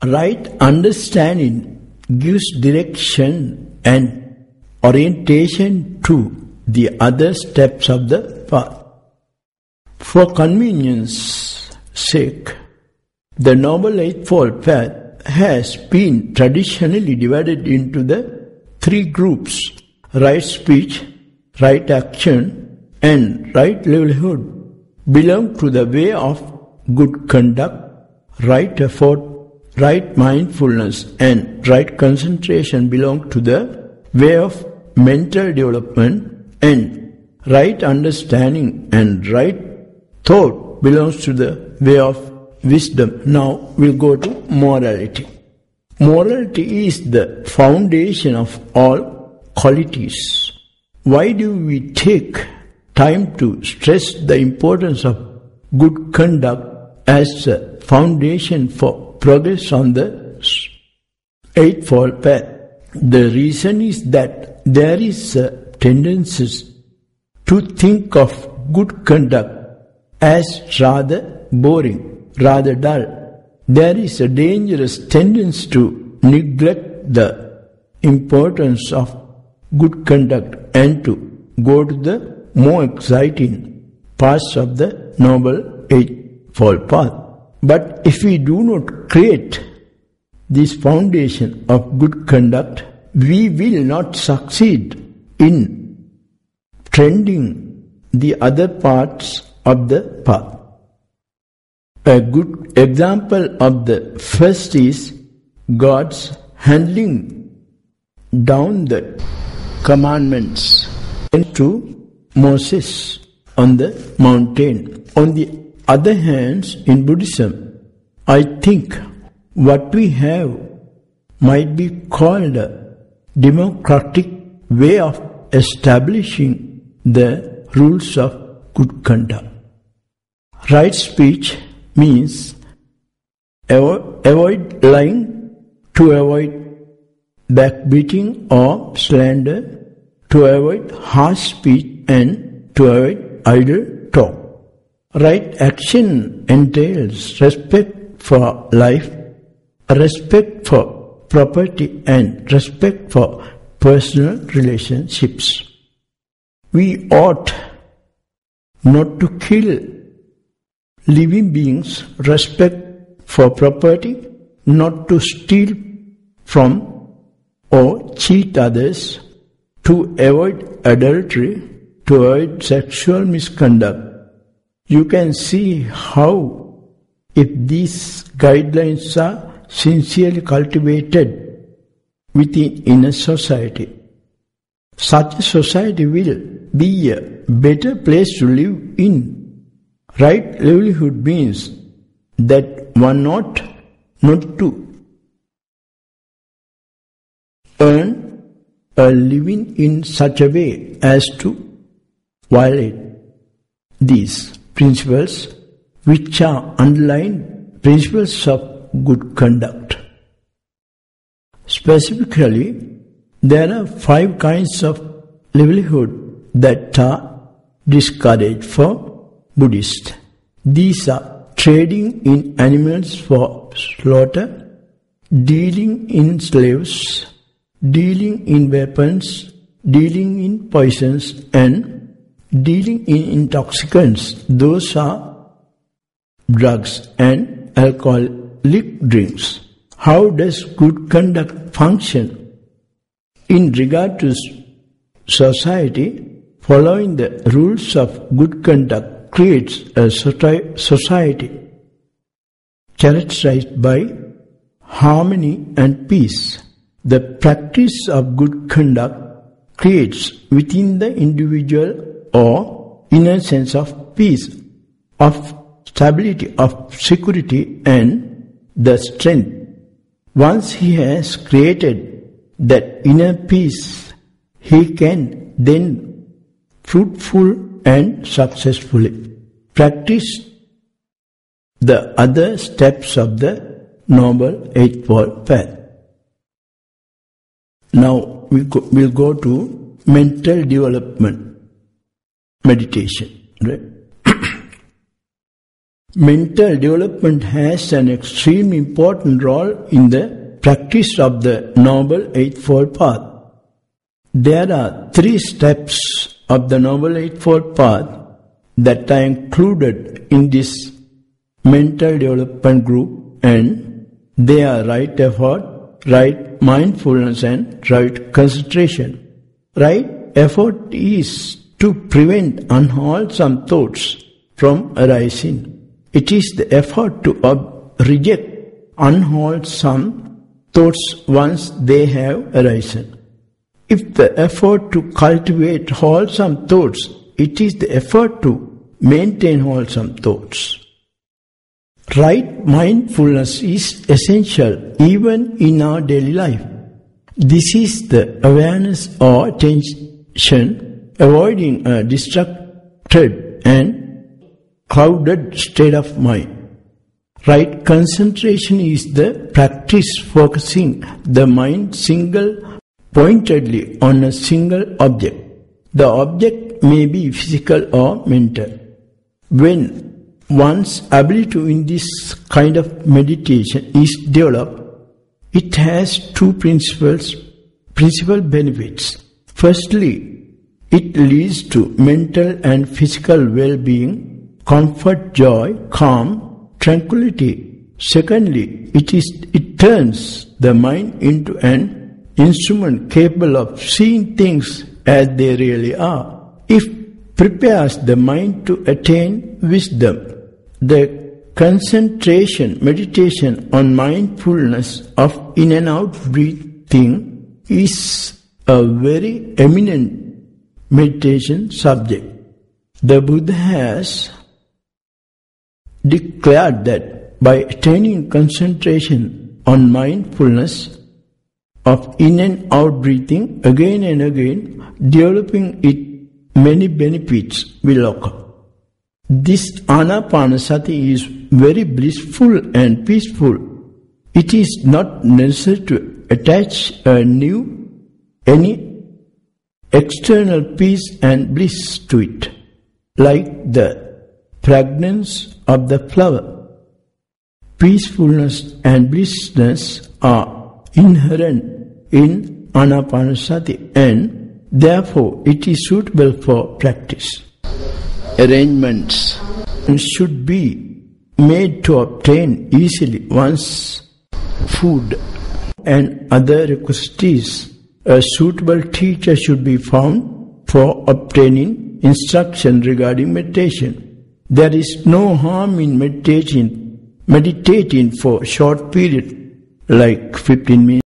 Right understanding gives direction and orientation to the other steps of the path. For convenience sake, the Noble Eightfold Path has been traditionally divided into the three groups: right speech, right action, and right livelihood belong to the way of good conduct. Right effort, right mindfulness, and right concentration belong to the way of mental development, and right understanding and right thought belongs to the way of wisdom. Now we'll go to morality. Morality is the foundation of all qualities. Why do we take time to stress the importance of good conduct as a foundation for progress on the Eightfold Path? The reason is that there is a tendency to think of good conduct as rather boring, rather dull. There is a dangerous tendency to neglect the importance of good conduct and to go to the more exciting parts of the Noble Eightfold Path. But if we do not create this foundation of good conduct, we will not succeed in trending the other parts of the path. A good example of the first is God's handing down the commandments to Moses on the mountain. On the other hand, in Buddhism, I think what we have might be called a democratic way of establishing the rules of good conduct. Right speech means avoid lying, to avoid backbiting or slander, to avoid harsh speech, and to avoid idle talk. Right action entails respect for life, respect for property, and respect for personal relationships. We ought not to kill living beings, respect for property, not to steal from or cheat others, to avoid adultery, to avoid sexual misconduct. You can see how, if these guidelines are sincerely cultivated within a society, such a society will be a better place to live in. Right livelihood means that one ought not to earn a living in such a way as to violate these principles, which are underlying principles of good conduct. Specifically, there are 5 kinds of livelihood that are discouraged for Buddhists. These are trading in animals for slaughter, dealing in slaves, dealing in weapons, dealing in poisons, and dealing in intoxicants. Those are drugs and alcoholic drinks. How does good conduct function? In regard to society, following the rules of good conduct creates a society characterized by harmony and peace. The practice of good conduct creates within the individual or inner sense of peace, of stability, of security, and the strength. Once he has created that inner peace, he can then fruitful and successfully practice the other steps of the Noble Eightfold Path. Now we'll go to mental development meditation. Right? Mental development has an extremely important role in the practice of the Noble Eightfold Path. There are 3 steps of the Noble Eightfold Path that are included in this mental development group, and they are right effort, right mindfulness, and right concentration. Right effort is to prevent unwholesome thoughts from arising. It is the effort to reject unwholesome thoughts once they have arisen. If the effort to cultivate wholesome thoughts, it is the effort to maintain wholesome thoughts. Right mindfulness is essential even in our daily life. This is the awareness or attention, avoiding a distracted and clouded state of mind. Right concentration is the practice focusing the mind single-pointedly on a single object. The object may be physical or mental. When one's ability in this kind of meditation is developed, it has 2 principal benefits. Firstly, it leads to mental and physical well-being, comfort, joy, calm, tranquility. Secondly, it turns the mind into an instrument capable of seeing things as they really are. It prepares the mind to attain wisdom. The concentration, meditation on mindfulness of in and out breathing is a very eminent meditation subject. The Buddha has declared that by attaining concentration on mindfulness of in and out breathing again and again, developing it, many benefits will occur. This anapanasati is very blissful and peaceful. It is not necessary to attach any external peace and bliss to it, like the fragrance of the flower. Peacefulness and blissness are inherent in anapanasati, and therefore it is suitable for practice. Arrangements should be made to obtain easily one's food and other requisites. A suitable teacher should be found for obtaining instruction regarding meditation. There is no harm in meditating for a short period, like 15 minutes.